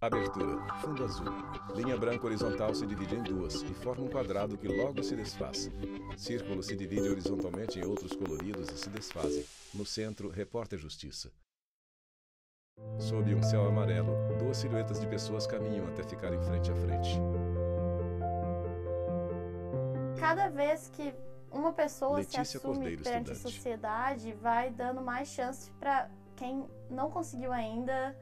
Abertura. Fundo azul. Linha branca horizontal se divide em duas e forma um quadrado que logo se desfaz. Círculo se divide horizontalmente em outros coloridos e se desfazem. No centro, repórter justiça. Sob um céu amarelo, duas silhuetas de pessoas caminham até ficarem frente a frente. Cada vez que uma pessoa Letícia se assume Cordeiro, perante a estudante. sociedade, vai dando mais chance para quem não conseguiu ainda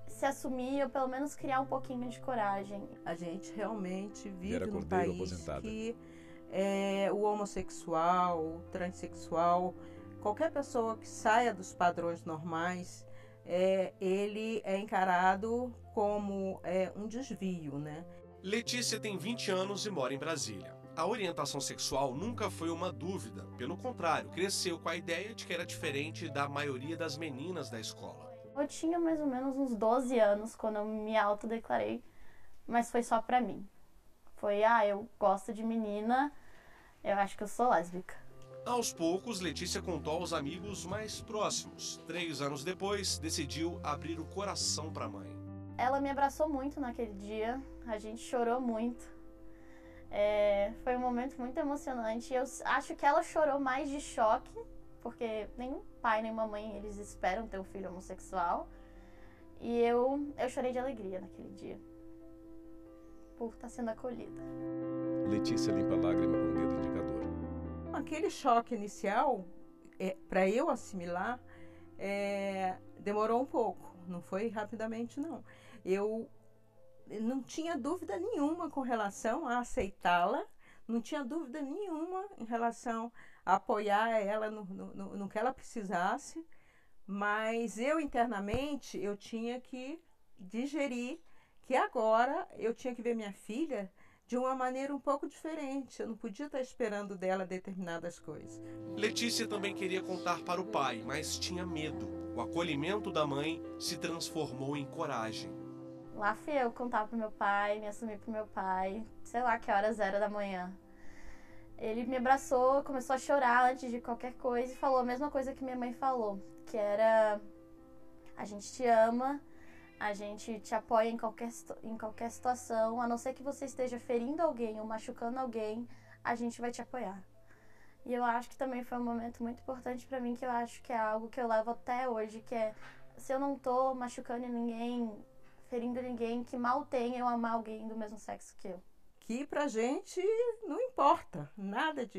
se assumir ou pelo menos criar um pouquinho de coragem. A gente realmente vive Vera num Cordeiro, país aposentada. que o homossexual, o transexual, qualquer pessoa que saia dos padrões normais, ele é encarado como um desvio, né? Letícia tem 20 anos e mora em Brasília. A orientação sexual nunca foi uma dúvida, pelo contrário, cresceu com a ideia de que era diferente da maioria das meninas da escola. Eu tinha mais ou menos uns 12 anos quando eu me autodeclarei, mas foi só pra mim. Foi, eu gosto de menina, eu acho que eu sou lésbica. Aos poucos, Letícia contou aos amigos mais próximos. 3 anos depois, decidiu abrir o coração para a mãe. Ela me abraçou muito naquele dia, a gente chorou muito. Foi um momento muito emocionante. Eu acho que ela chorou mais de choque, porque nem pai nem mamãe eles esperam ter um filho homossexual. E eu chorei de alegria naquele dia, por estar sendo acolhida. Letícia limpa a lágrima com o dedo indicador. Aquele choque inicial, para eu assimilar, demorou um pouco, não foi rapidamente não. Eu não tinha dúvida nenhuma com relação a aceitá-la, não tinha dúvida nenhuma em relação a apoiar ela no que ela precisasse, mas eu internamente eu tinha que digerir que agora eu tinha que ver minha filha de uma maneira um pouco diferente. Eu não podia estar esperando dela determinadas coisas. Letícia também queria contar para o pai, mas tinha medo. O acolhimento da mãe se transformou em coragem. Lá fui eu contar pro meu pai, me assumir pro meu pai, sei lá que horas era da manhã. Ele me abraçou, começou a chorar antes de qualquer coisa e falou a mesma coisa que minha mãe falou, que era: a gente te ama, a gente te apoia em qualquer situação, a não ser que você esteja ferindo alguém ou machucando alguém, a gente vai te apoiar. E eu acho que também foi um momento muito importante pra mim, que eu acho que é algo que eu levo até hoje, que é: se eu não tô machucando ninguém, ferindo ninguém, que mal tem eu amar alguém do mesmo sexo que eu. Que pra gente não importa nada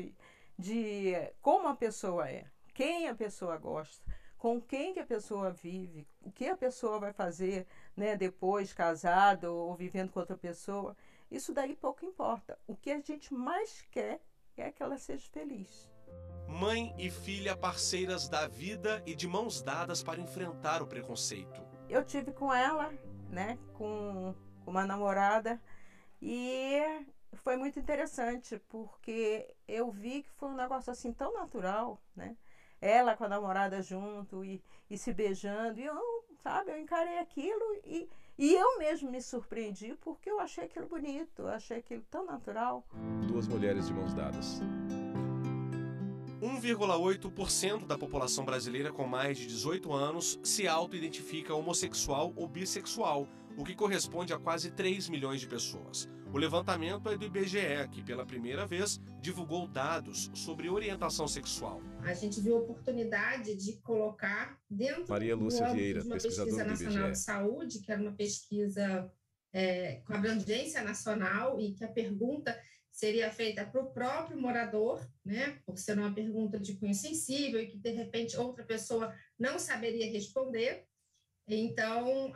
de como a pessoa é, quem a pessoa gosta, com quem que a pessoa vive, o que a pessoa vai fazer, né, depois casada ou vivendo com outra pessoa. Isso daí pouco importa. O que a gente mais quer é que ela seja feliz. Mãe e filha parceiras da vida e de mãos dadas para enfrentar o preconceito. Eu tive com ela, né, com uma namorada, e foi muito interessante, porque eu vi que foi um negócio assim tão natural, né? Ela com a namorada junto e se beijando, e eu encarei aquilo e eu mesmo me surpreendi, porque eu achei aquilo bonito, eu achei aquilo tão natural. Duas mulheres de mãos dadas. 1,8% da população brasileira com mais de 18 anos se auto-identifica homossexual ou bissexual, o que corresponde a quase 3 milhões de pessoas. O levantamento é do IBGE, que pela primeira vez divulgou dados sobre orientação sexual. A gente viu a oportunidade de colocar dentro Maria Lúcia do âmbito Vieira, de uma pesquisadora pesquisa do nacional IBGE. de saúde, que era uma pesquisa com abrangência nacional, e que a pergunta seria feita para o próprio morador, né, por ser uma pergunta de cunho sensível e que, de repente, outra pessoa não saberia responder. Então,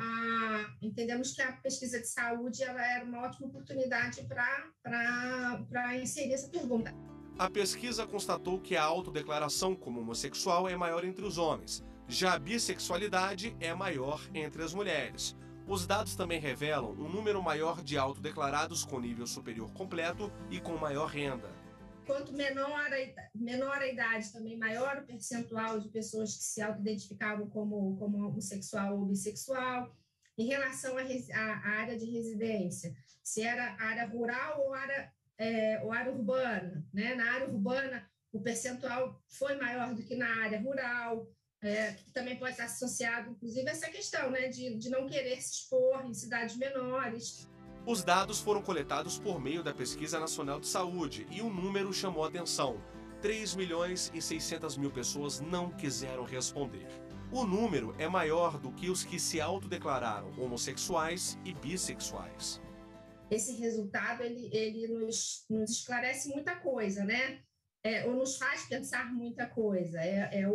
entendemos que a pesquisa de saúde ela era uma ótima oportunidade para inserir essa pergunta. A pesquisa constatou que a autodeclaração como homossexual é maior entre os homens, já a bissexualidade é maior entre as mulheres. Os dados também revelam um número maior de autodeclarados com nível superior completo e com maior renda. Quanto menor a idade, também maior o percentual de pessoas que se auto-identificavam como homossexual ou bissexual. Em relação à área de residência, se era área rural ou área urbana, né? Na área urbana, o percentual foi maior do que na área rural. que também pode estar associado, inclusive, a essa questão, né, de não querer se expor em cidades menores. Os dados foram coletados por meio da Pesquisa Nacional de Saúde e um número chamou a atenção. 3.600.000 pessoas não quiseram responder. O número é maior do que os que se autodeclararam homossexuais e bissexuais. Esse resultado, ele nos esclarece muita coisa, né? Ou nos faz pensar muita coisa.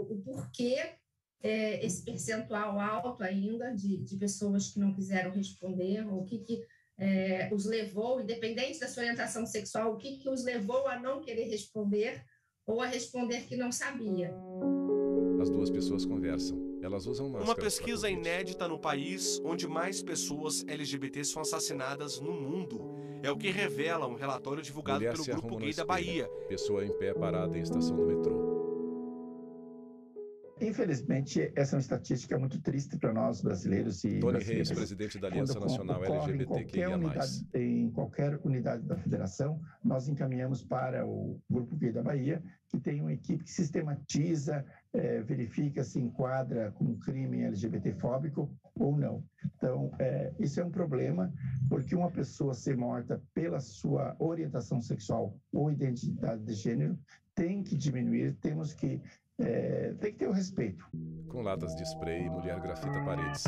O porquê esse percentual alto ainda de pessoas que não quiseram responder, ou o que os levou, independente da sua orientação sexual, o que os levou a não querer responder ou a responder que não sabia. As duas pessoas conversam. Elas usam máscaras. Uma pesquisa inédita no país onde mais pessoas LGBT são assassinadas no mundo. É o que revela um relatório divulgado pelo Grupo Gay da Bahia. Pessoa em pé parada em estação do metrô. Infelizmente, essa é uma estatística muito triste para nós brasileiros e Tony brasileiras. Reis, presidente da Aliança Nacional LGBTQIA+. Em qualquer unidade da federação, nós encaminhamos para o Grupo Gay da Bahia, que tem uma equipe que sistematiza, verifica se enquadra como crime LGBT-fóbico ou não. Então, isso é um problema, porque uma pessoa ser morta pela sua orientação sexual ou identidade de gênero tem que diminuir, tem que ter o respeito. Com latas de spray, mulher grafita paredes.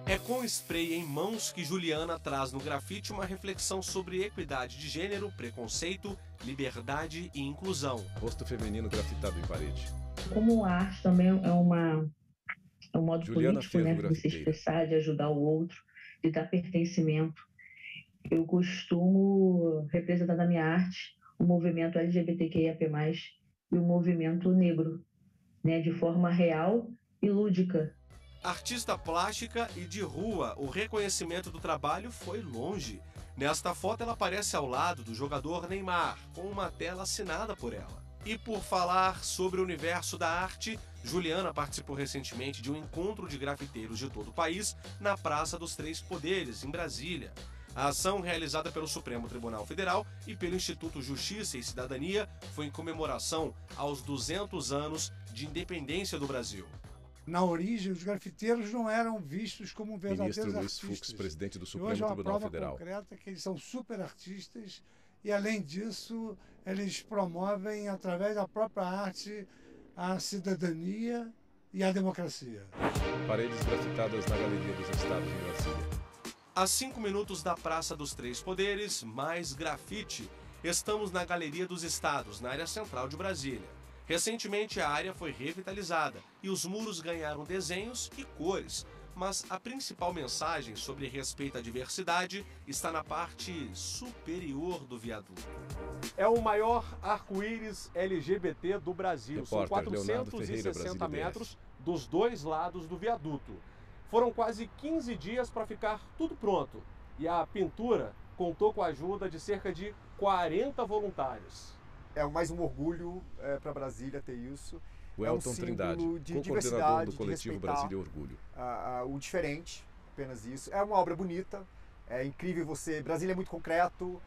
É com spray em mãos que Juliana traz no grafite uma reflexão sobre equidade de gênero, preconceito, liberdade e inclusão. Rosto feminino grafitado em parede. Como a arte também é um modo Juliana político, né, de se expressar, de ajudar o outro, de dar pertencimento, eu costumo representar na minha arte o movimento LGBTQIAP+, e o movimento negro, né, de forma real e lúdica. Artista plástica e de rua, o reconhecimento do trabalho foi longe. Nesta foto ela aparece ao lado do jogador Neymar, com uma tela assinada por ela. E por falar sobre o universo da arte, Juliana participou recentemente de um encontro de grafiteiros de todo o país na Praça dos Três Poderes, em Brasília. A ação, realizada pelo Supremo Tribunal Federal e pelo Instituto Justiça e Cidadania, foi em comemoração aos 200 anos de independência do Brasil. Na origem, os grafiteiros não eram vistos como verdadeiros Ministro Luiz artistas. Fux, presidente do E Supremo hoje é uma Tribunal prova Federal. concreta que eles são super artistas e, além disso, eles promovem, através da própria arte, a cidadania e a democracia. Paredes grafitadas na Galeria dos Estados em Brasília. A 5 minutos da Praça dos Três Poderes, mais grafite. Estamos na Galeria dos Estados, na área central de Brasília. Recentemente a área foi revitalizada e os muros ganharam desenhos e cores, mas a principal mensagem sobre respeito à diversidade está na parte superior do viaduto. É o maior arco-íris LGBT do Brasil. São 460 metros dos dois lados do viaduto. Foram quase 15 dias para ficar tudo pronto e a pintura contou com a ajuda de cerca de 40 voluntários. É mais um orgulho para Brasília ter isso. O Elton Trindade, co-coordenador do coletivo Brasília Orgulho. O diferente, apenas isso. É uma obra bonita, é incrível você... Brasília é muito concreto,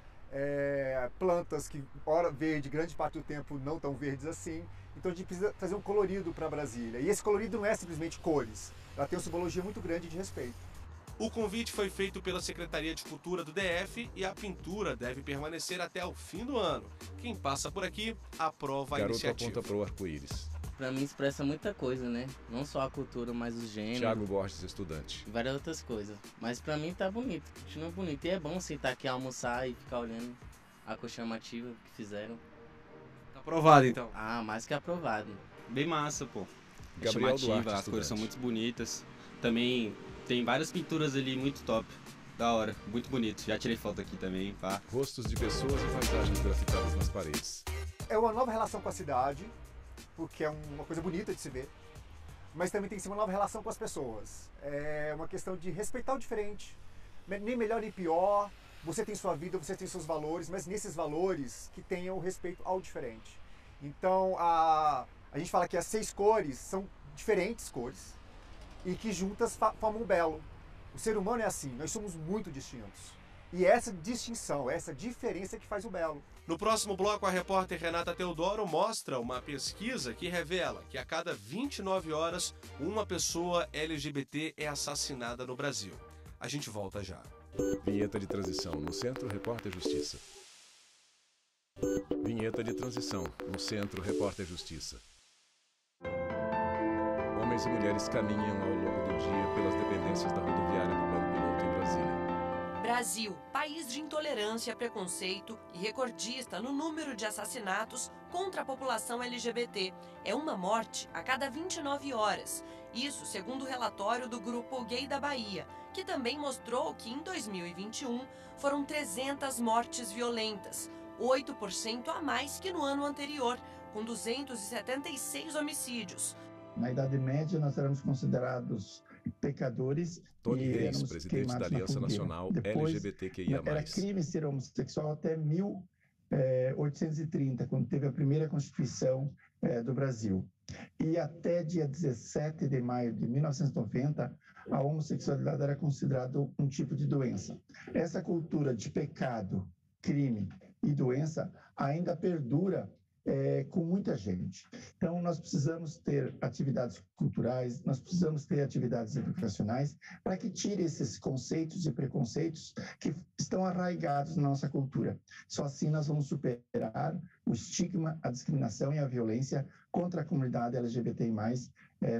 plantas que, hora verde, grande parte do tempo não tão verdes assim. Então a gente precisa trazer um colorido para Brasília. E esse colorido não é simplesmente cores, ela tem uma simbologia muito grande de respeito. O convite foi feito pela Secretaria de Cultura do DF e a pintura deve permanecer até o fim do ano. Quem passa por aqui aprova a iniciativa. Garoto aponta para o arco-íris. Para mim expressa muita coisa, né? Não só a cultura, mas o gênero. Thiago Borges, estudante. E várias outras coisas. Mas para mim tá bonito, continua bonito. E é bom sentar aqui, almoçar e ficar olhando a cor chamativa que fizeram. Tá aprovado então? Ah, mais que aprovado. Bem massa, pô. Gabriel chamativa, Duarte, as cores são muito bonitas. Também tem várias pinturas ali muito top. Da hora, muito bonito. Já tirei foto aqui também, pá. Rostos de pessoas e paisagens grafitadas nas paredes. É uma nova relação com a cidade, porque é uma coisa bonita de se ver, mas também tem que ser uma nova relação com as pessoas. É uma questão de respeitar o diferente, nem melhor nem pior. Você tem sua vida, você tem seus valores, mas nesses valores que tenham o respeito ao diferente. Então, a gente fala que as 6 cores são diferentes cores e que juntas formam um belo. O ser humano é assim, nós somos muito distintos. E essa distinção, essa diferença que faz o belo. No próximo bloco, a repórter Renata Teodoro mostra uma pesquisa que revela que a cada 29 horas, uma pessoa LGBT é assassinada no Brasil. A gente volta já. Vinheta de transição no Centro Repórter Justiça. Vinheta de transição no Centro Repórter Justiça. Homens e mulheres caminham ao longo do dia pelas dependências da rodoviária do Plano Piloto em Brasília. Brasil, país de intolerância, preconceito e recordista no número de assassinatos contra a população LGBT. É uma morte a cada 29 horas. Isso segundo o relatório do Grupo Gay da Bahia, que também mostrou que em 2021 foram 300 mortes violentas, 8% a mais que no ano anterior, com 276 homicídios. Na Idade Média, nós éramos considerados pecadores. Tony e Reis, éramos presidente da queimados na Aliança fogueira. Nacional Depois, LGBTQIA+. era crime ser homossexual até 1830, quando teve a primeira Constituição do Brasil. E até dia 17 de maio de 1990, a homossexualidade era considerada um tipo de doença. Essa cultura de pecado, crime e doença ainda perdura com muita gente. Então, nós precisamos ter atividades culturais, nós precisamos ter atividades educacionais para que tire esses conceitos e preconceitos que estão arraigados na nossa cultura. Só assim nós vamos superar o estigma, a discriminação e a violência contra a comunidade LGBTI+,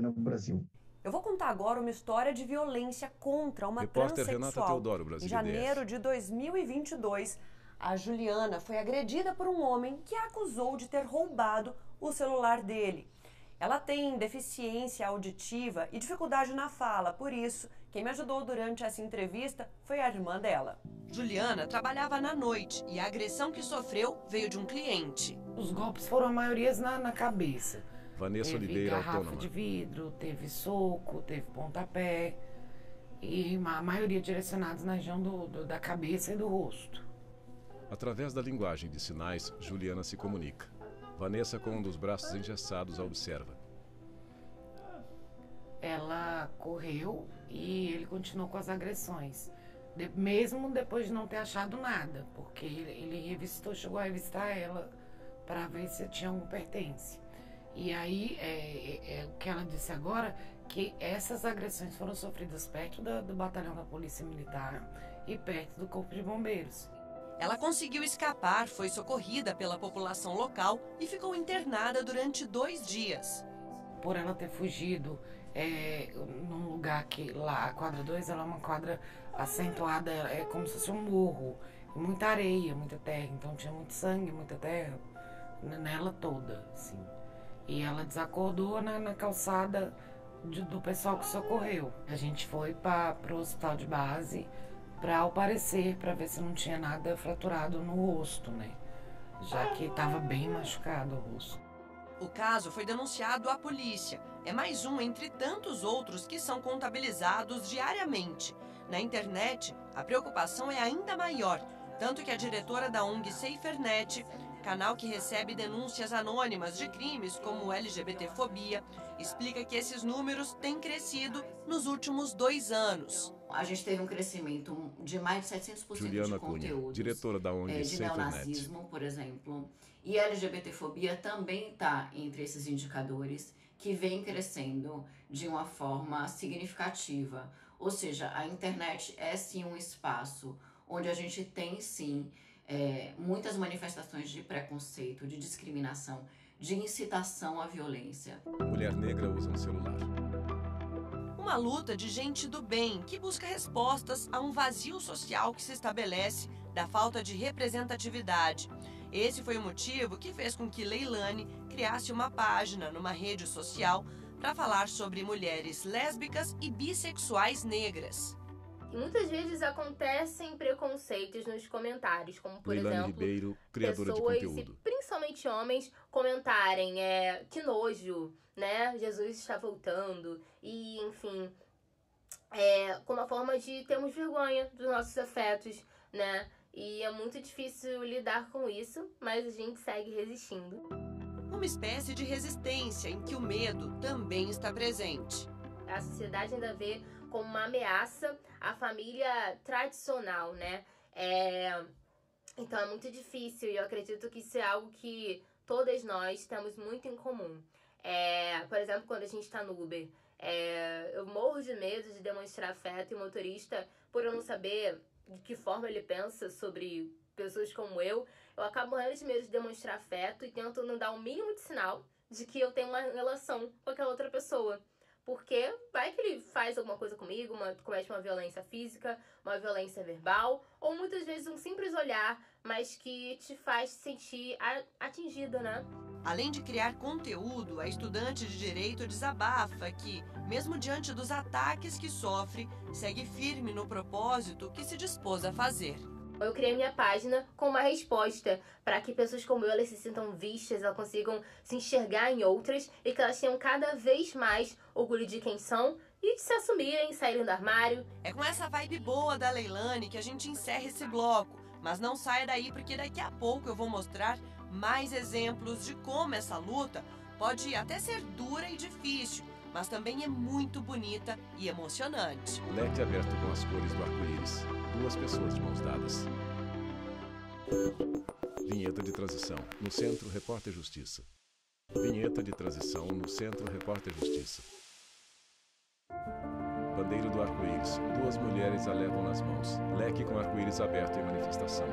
no Brasil. Eu vou contar agora uma história de violência contra uma Repórter transexual. Renata Teodoro, Brasil Em janeiro de 2022, a Juliana foi agredida por um homem que a acusou de ter roubado o celular dele. Ela tem deficiência auditiva e dificuldade na fala, por isso, quem me ajudou durante essa entrevista foi a irmã dela. Juliana trabalhava na noite e a agressão que sofreu veio de um cliente. Os golpes foram a maioria na cabeça. Vanessa teve Oliveira, garrafa autônoma. de vidro, teve soco, teve pontapé e a maioria direcionados na região da cabeça e do rosto. Através da linguagem de sinais, Juliana se comunica. Vanessa, com um dos braços engessados, a observa. Ela correu e ele continuou com as agressões. Mesmo depois de não ter achado nada, porque ele chegou a revistar ela para ver se tinha algum pertence. E aí, o que ela disse agora, que essas agressões foram sofridas perto do batalhão da Polícia Militar e perto do Corpo de Bombeiros. Ela conseguiu escapar, foi socorrida pela população local e ficou internada durante 2 dias. Por ela ter fugido num lugar que lá, a quadra 2, ela é uma quadra acentuada, é como se fosse um morro, muita areia, muita terra, então tinha muito sangue, muita terra nela toda, assim. E ela desacordou na calçada do pessoal que socorreu. A gente foi para o hospital de base para ao parecer, para ver se não tinha nada fraturado no rosto, né? Já que estava bem machucado o rosto. O caso foi denunciado à polícia. É mais um entre tantos outros que são contabilizados diariamente. Na internet, a preocupação é ainda maior, tanto que a diretora da ONG SaferNet, canal que recebe denúncias anônimas de crimes como LGBTfobia, explica que esses números têm crescido nos últimos 2 anos. A gente teve um crescimento de mais de 700% Juliana de conteúdos. Cunha, diretora da ONG de SaferNet. neonazismo, por exemplo. E a LGBTfobia também está entre esses indicadores que vem crescendo de uma forma significativa. Ou seja, a internet é sim um espaço onde a gente tem sim muitas manifestações de preconceito, de discriminação, de incitação à violência. Mulher negra usa um celular. Uma luta de gente do bem que busca respostas a um vazio social que se estabelece da falta de representatividade. Esse foi o motivo que fez com que Leilane criasse uma página numa rede social para falar sobre mulheres lésbicas e bissexuais negras. E muitas vezes acontecem preconceitos nos comentários, como por Leilane exemplo, Ribeiro, criadora de pessoas, conteúdo. e principalmente homens, comentarem que nojo, né? Jesus está voltando e, enfim, com uma forma de termos vergonha dos nossos afetos, né? E é muito difícil lidar com isso, mas a gente segue resistindo. Uma espécie de resistência em que o medo também está presente. A sociedade ainda vê como uma ameaça a família tradicional, né? Então é muito difícil e eu acredito que isso é algo que todas nós temos muito em comum. Por exemplo, quando a gente está no Uber, eu morro de medo de demonstrar afeto e o motorista, por eu não saber de que forma ele pensa sobre pessoas como eu acabo morrendo de medo de demonstrar afeto e tento não dar o mínimo de sinal de que eu tenho uma relação com aquela outra pessoa. Porque vai que ele faz alguma coisa comigo, comete uma violência física, uma violência verbal, ou muitas vezes um simples olhar, mas que te faz se sentir atingida, né? Além de criar conteúdo, a estudante de Direito desabafa que, mesmo diante dos ataques que sofre, segue firme no propósito que se dispôs a fazer. Eu criei minha página com uma resposta para que pessoas como eu elas se sintam vistas, elas consigam se enxergar em outras e que elas tenham cada vez mais orgulho de quem são e de se assumirem, saírem do armário. É com essa vibe boa da Leilane que a gente encerra esse bloco, mas não saia daí porque daqui a pouco eu vou mostrar mais exemplos de como essa luta pode até ser dura e difícil, mas também é muito bonita e emocionante. Leque aberto com as cores do arco-íris. 2 pessoas de mãos dadas. Vinheta de transição. No centro, repórter Justiça. Vinheta de transição. No centro, repórter Justiça. Bandeira do arco-íris. 2 mulheres a levam nas mãos. Leque com arco-íris aberto em manifestação.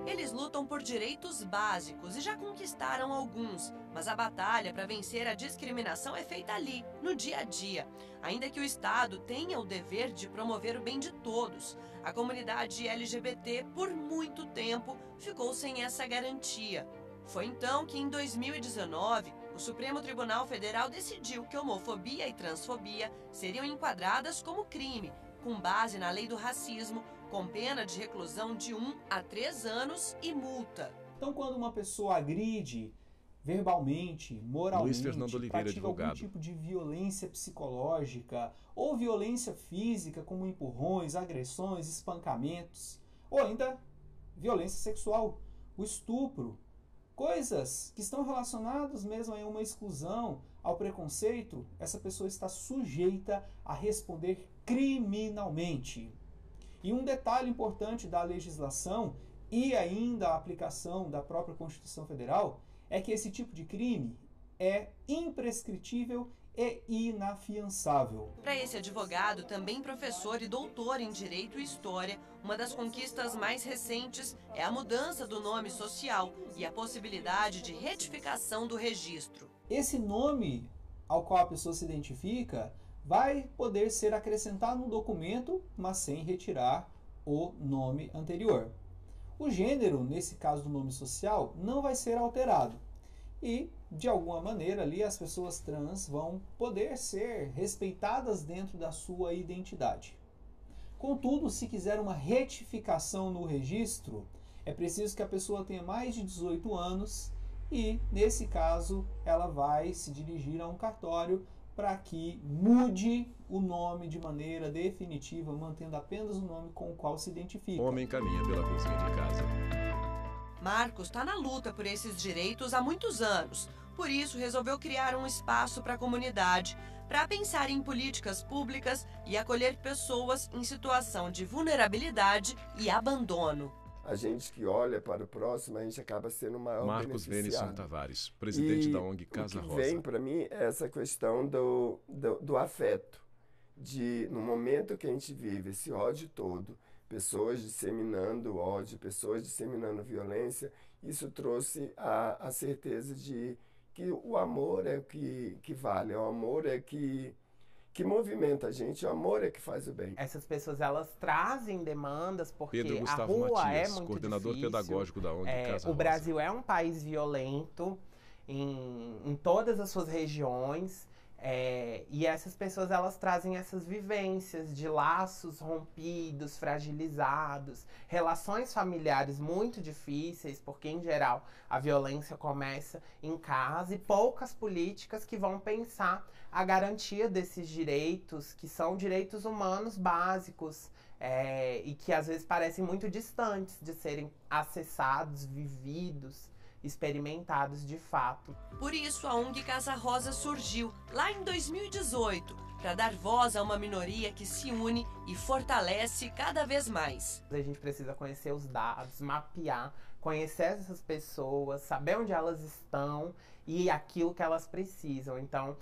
Eles lutam por direitos básicos e já conquistaram alguns, mas a batalha para vencer a discriminação é feita ali, no dia a dia. Ainda que o Estado tenha o dever de promover o bem de todos, a comunidade LGBT, por muito tempo, ficou sem essa garantia. Foi então que, em 2019, o Supremo Tribunal Federal decidiu que homofobia e transfobia seriam enquadradas como crime, com base na lei do racismo, com pena de reclusão de 1 a 3 anos e multa. Então, quando uma pessoa agride verbalmente, moralmente, pratica algum tipo de violência psicológica ou violência física, como empurrões, agressões, espancamentos, ou ainda violência sexual, o estupro, coisas que estão relacionadas mesmo a uma exclusão, ao preconceito, essa pessoa está sujeita a responder criminalmente. E um detalhe importante da legislação e ainda a aplicação da própria Constituição Federal é que esse tipo de crime é imprescritível e inafiançável. Para esse advogado, também professor e doutor em Direito e História, uma das conquistas mais recentes é a mudança do nome social e a possibilidade de retificação do registro. Esse nome ao qual a pessoa se identifica vai poder ser acrescentado no documento, mas sem retirar o nome anterior. O gênero, nesse caso do nome social, não vai ser alterado. E, de alguma maneira, ali as pessoas trans vão poder ser respeitadas dentro da sua identidade. Contudo, se quiser uma retificação no registro, é preciso que a pessoa tenha mais de 18 anos e, nesse caso, ela vai se dirigir a um cartório para que mude o nome de maneira definitiva, mantendo apenas o nome com o qual se identifica. Homem caminha pela cozinha de casa. Marcos está na luta por esses direitos há muitos anos. Por isso, resolveu criar um espaço para a comunidade, para pensar em políticas públicas e acolher pessoas em situação de vulnerabilidade e abandono. A gente que olha para o próximo, a gente acaba sendo o maior Marcos beneficiado. Venison Tavares, presidente da ONG Casa Rosa. O que vem para mim é essa questão do afeto. No momento que a gente vive esse ódio todo, pessoas disseminando ódio, pessoas disseminando violência, isso trouxe a certeza de que o amor é o que vale, o amor é que movimenta a gente, o amor é que faz o bem. Essas pessoas, elas trazem demandas porque Pedro a Gustavo rua Matias, é muito coordenador difícil. pedagógico da ONG Casa Rosa. O Brasil é um país violento em todas as suas regiões. E essas pessoas, elas trazem essas vivências de laços rompidos, fragilizados, relações familiares muito difíceis, porque em geral a violência começa em casa, e poucas políticas que vão pensar a garantia desses direitos, que são direitos humanos básicos, e que às vezes parecem muito distantes de serem acessados, vividos, experimentados de fato. Por isso, a ONG Casa Rosa surgiu lá em 2018 para dar voz a uma minoria que se une e fortalece cada vez mais. A gente precisa conhecer os dados, mapear, conhecer essas pessoas, saber onde elas estão e aquilo que elas precisam. Então,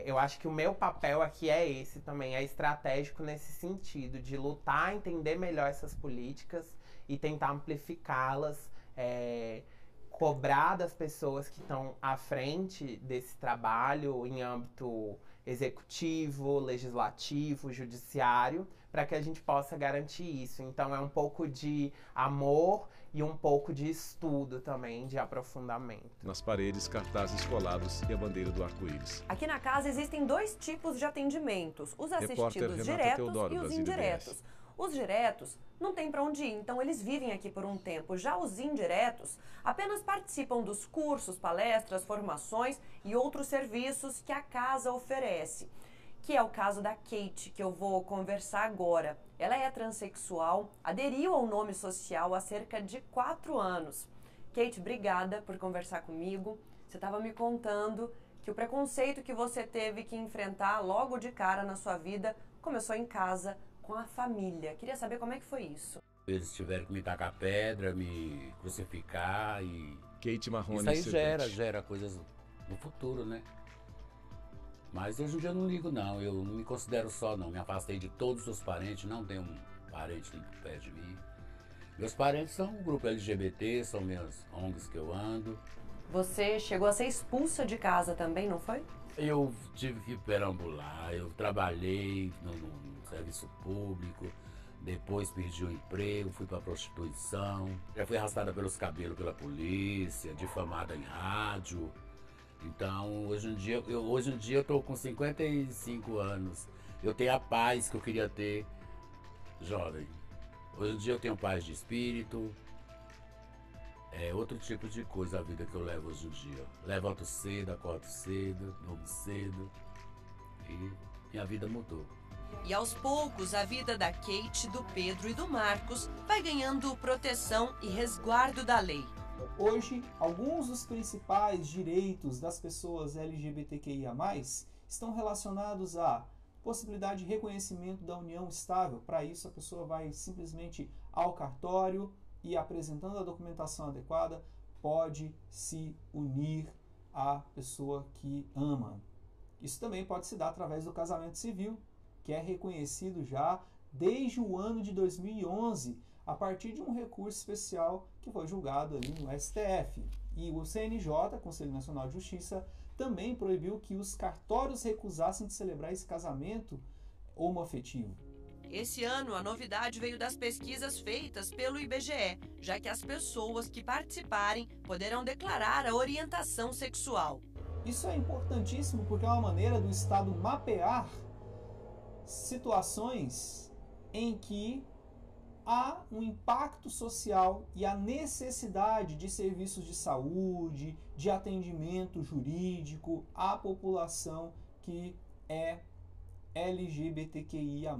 eu acho que o meu papel aqui é esse também, é estratégico nesse sentido, de lutar, entender melhor essas políticas e tentar amplificá-las, cobrar das pessoas que estão à frente desse trabalho em âmbito executivo, legislativo, judiciário, para que a gente possa garantir isso. Então é um pouco de amor e um pouco de estudo também, de aprofundamento. Nas paredes, cartazes colados e a bandeira do arco-íris. Aqui na casa existem 2 tipos de atendimentos, os assistidos diretos e os indiretos. Os diretos não tem para onde ir, então eles vivem aqui por um tempo. Já os indiretos apenas participam dos cursos, palestras, formações e outros serviços que a casa oferece, que é o caso da Kate, que eu vou conversar agora. Ela é transexual, aderiu ao nome social há cerca de 4 anos. Kate, obrigada por conversar comigo. Você estava me contando que o preconceito que você teve que enfrentar logo de cara na sua vida começou em casa, com a família. Queria saber como é que foi isso. Eles tiveram que me tacar pedra, me crucificar e... Kate Marrone. Isso aí gera coisas no futuro, né? Mas hoje em dia eu não ligo não, eu não me considero só não. Me afastei de todos os parentes, não tenho um parente perto de mim. Meus parentes são um grupo LGBT, são minhas ONGs que eu ando. Você chegou a ser expulsa de casa também, não foi? Eu tive que perambular, eu trabalhei no serviço público, depois perdi o emprego, fui para prostituição, já fui arrastada pelos cabelos pela polícia, difamada em rádio. Então, hoje em dia eu tô com 55 anos. Eu tenho a paz que eu queria ter jovem. Hoje em dia eu tenho paz de espírito. É outro tipo de coisa a vida que eu levo hoje em dia. Levanto cedo, acordo cedo, durmo cedo. E minha vida mudou. E aos poucos, a vida da Kate, do Pedro e do Marcos vai ganhando proteção e resguardo da lei. Hoje, alguns dos principais direitos das pessoas LGBTQIA+, estão relacionados à possibilidade de reconhecimento da união estável. Para isso, a pessoa vai simplesmente ao cartório e, apresentando a documentação adequada, pode se unir à pessoa que ama. Isso também pode se dar através do casamento civil, que é reconhecido já desde o ano de 2011, a partir de um recurso especial que foi julgado ali no STF. E o CNJ, Conselho Nacional de Justiça, também proibiu que os cartórios recusassem de celebrar esse casamento homoafetivo. Esse ano, a novidade veio das pesquisas feitas pelo IBGE, já que as pessoas que participarem poderão declarar a orientação sexual. Isso é importantíssimo porque é uma maneira do Estado mapear situações em que há um impacto social e a necessidade de serviços de saúde, de atendimento jurídico à população que é LGBTQIA+.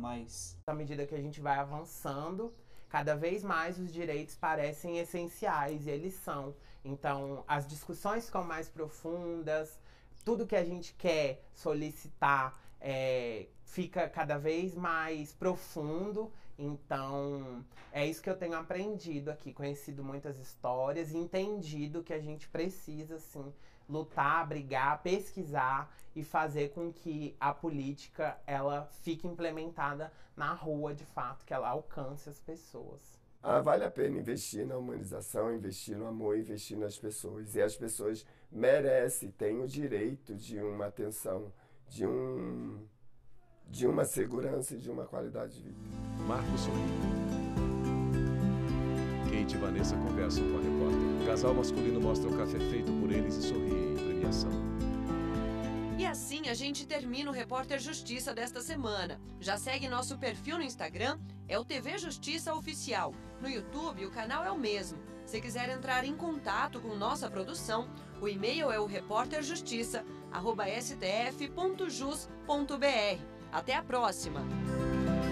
À medida que a gente vai avançando, cada vez mais os direitos parecem essenciais, e eles são. Então, as discussões ficam mais profundas, tudo que a gente quer solicitar fica cada vez mais profundo. Então, é isso que eu tenho aprendido aqui, conhecido muitas histórias e entendido que a gente precisa, sim, lutar, brigar, pesquisar e fazer com que a política, ela fique implementada na rua, de fato, que ela alcance as pessoas. Vale a pena investir na humanização, investir no amor, investir nas pessoas. E as pessoas merecem, têm o direito de uma atenção, de uma segurança e de uma qualidade de vida. Marcos sorri. Kate e Vanessa conversam com a repórter. O casal masculino mostra o café feito por eles e sorri em premiação. E assim a gente termina o Repórter Justiça desta semana. Já segue nosso perfil no Instagram, é o TV Justiça Oficial. No YouTube, o canal é o mesmo. Se quiser entrar em contato com nossa produção, o e-mail é o reporterjustiça@stf.jus.br. Até a próxima!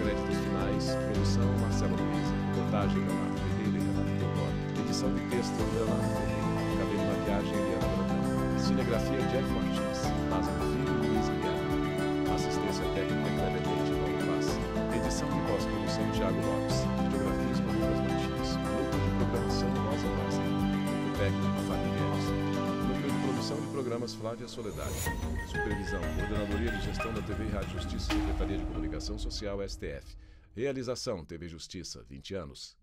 Créditos finais, produção Marcelo Luiz, montagem Leonardo Ferreira e Renato Teodoro, edição de texto Leonardo Ferreira, cabelo e maquiagem Eliana Brandão, cinegrafia Jeff Martins, Lázaro Filho e Luiz Guilherme, Assistência técnica Cléber Leite e Paulo Paz. Edição e pós-produção Thiago Lopes. Videografismo Lucas Martins. Núcleo de programação Rosa Vazia. Núcleo técnico Fábio Guedes. Núcleo de produção de programas Flávia Soledade. Supervisão, Coordenadoria de Gestão da TV e Rádio Justiça, Secretaria de Comunicação Social, STF. Realização TV Justiça, 20 anos.